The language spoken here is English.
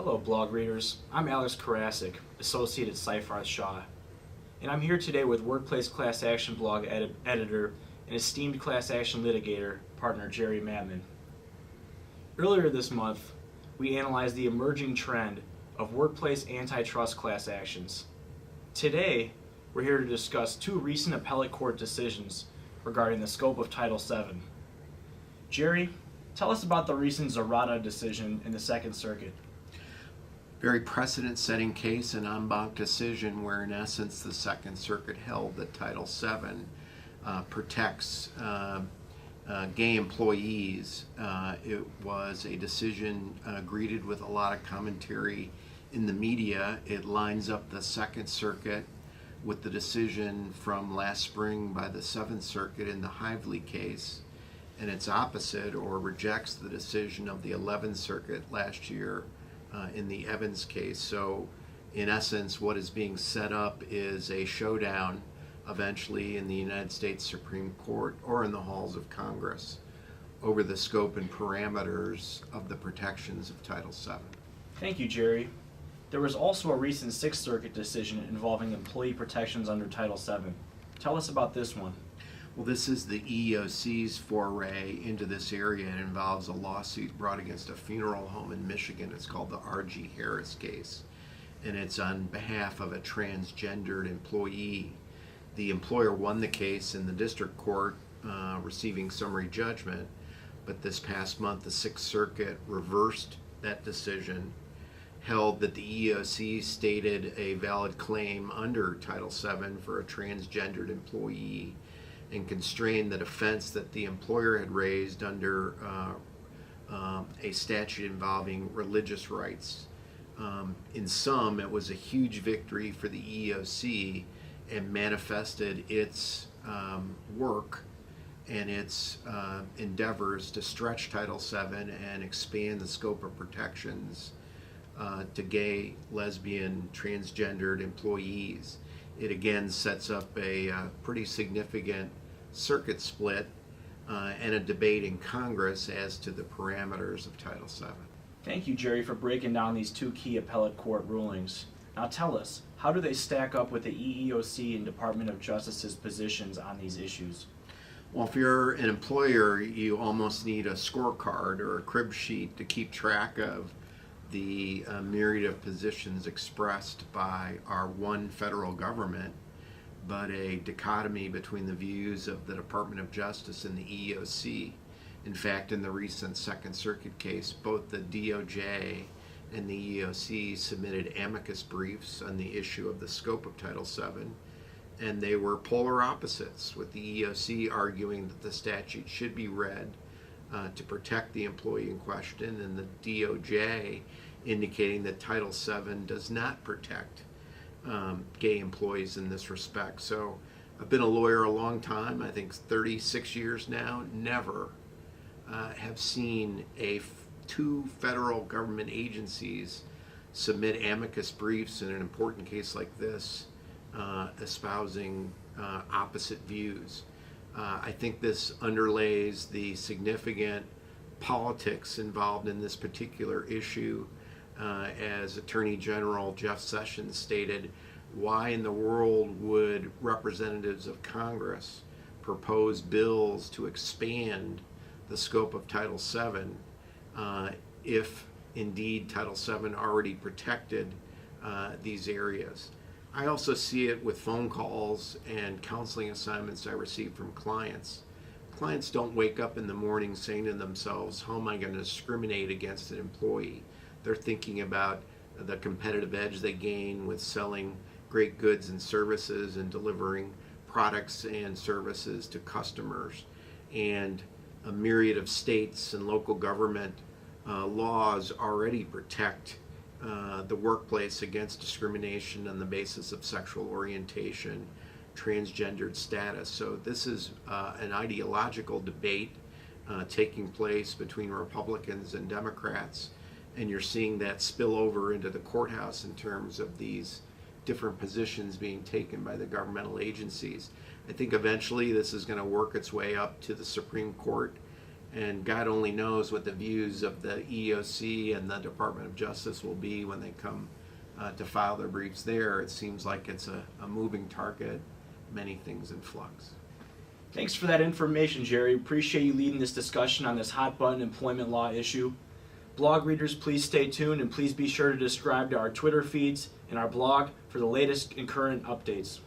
Hello, blog readers. I'm Alex Karasik, Associate at Seyfarth Shaw, and I'm here today with Workplace Class Action blog editor and esteemed class action litigator partner Jerry Mattman. Earlier this month, we analyzed the emerging trend of workplace antitrust class actions. Today, we're here to discuss two recent appellate court decisions regarding the scope of Title VII. Jerry, tell us about the recent Zarata decision in the Second Circuit. Very precedent-setting case, an en banc decision where, in essence, the Second Circuit held that Title VII protects gay employees. It was a decision greeted with a lot of commentary in the media. It lines up the Second Circuit with the decision from last spring by the Seventh Circuit in the Hively case, and it's opposite or rejects the decision of the 11th Circuit last year in the Evans case. So in essence, what is being set up is a showdown eventually in the United States Supreme Court or in the halls of Congress over the scope and parameters of the protections of Title VII. Thank you, Jerry. There was also a recent Sixth Circuit decision involving employee protections under Title VII. Tell us about this one. Well, this is the EEOC's foray into this area. It involves a lawsuit brought against a funeral home in Michigan. It's called the R.G. Harris case, and it's on behalf of a transgendered employee. The employer won the case in the district court, receiving summary judgment, but this past month the Sixth Circuit reversed that decision, held that the EEOC stated a valid claim under Title VII for a transgendered employee, and constrained the defense that the employer had raised under a statute involving religious rights. In sum, it was a huge victory for the EEOC and manifested its work and its endeavors to stretch Title VII and expand the scope of protections to gay, lesbian, transgendered employees. It again sets up a pretty significant circuit split and a debate in Congress as to the parameters of Title VII. Thank you, Jerry, for breaking down these two key appellate court rulings. Now tell us, how do they stack up with the EEOC and Department of Justice's positions on these issues? Well, if you're an employer, you almost need a scorecard or a crib sheet to keep track of the myriad of positions expressed by our one federal government, but a dichotomy between the views of the Department of Justice and the EEOC. In fact, in the recent Second Circuit case, both the DOJ and the EEOC submitted amicus briefs on the issue of the scope of Title VII, and they were polar opposites, with the EEOC arguing that the statute should be read to protect the employee in question, and the DOJ indicating that Title VII does not protect gay employees in this respect. So I've been a lawyer a long time, I think 36 years now, never have seen two federal government agencies submit amicus briefs in an important case like this, espousing opposite views. I think this underlays the significant politics involved in this particular issue. As Attorney General Jeff Sessions stated, why in the world would representatives of Congress propose bills to expand the scope of Title VII if indeed Title VII already protected these areas? I also see it with phone calls and counseling assignments I receive from clients. Clients don't wake up in the morning saying to themselves, how am I going to discriminate against an employee? They're thinking about the competitive edge they gain with selling great goods and services and delivering products and services to customers. And a myriad of states and local government laws already protect the workplace against discrimination on the basis of sexual orientation, transgendered status. So this is an ideological debate taking place between Republicans and Democrats, and you're seeing that spill over into the courthouse in terms of these different positions being taken by the governmental agencies. I think eventually this is going to work its way up to the Supreme Court, And God only knows what the views of the EEOC and the Department of Justice will be when they come to file their briefs there. It seems like it's a moving target, many things in flux. Thanks for that information, Jerry. Appreciate you leading this discussion on this hot button employment law issue. Blog readers, please stay tuned and please be sure to subscribe to our Twitter feeds and our blog for the latest and current updates.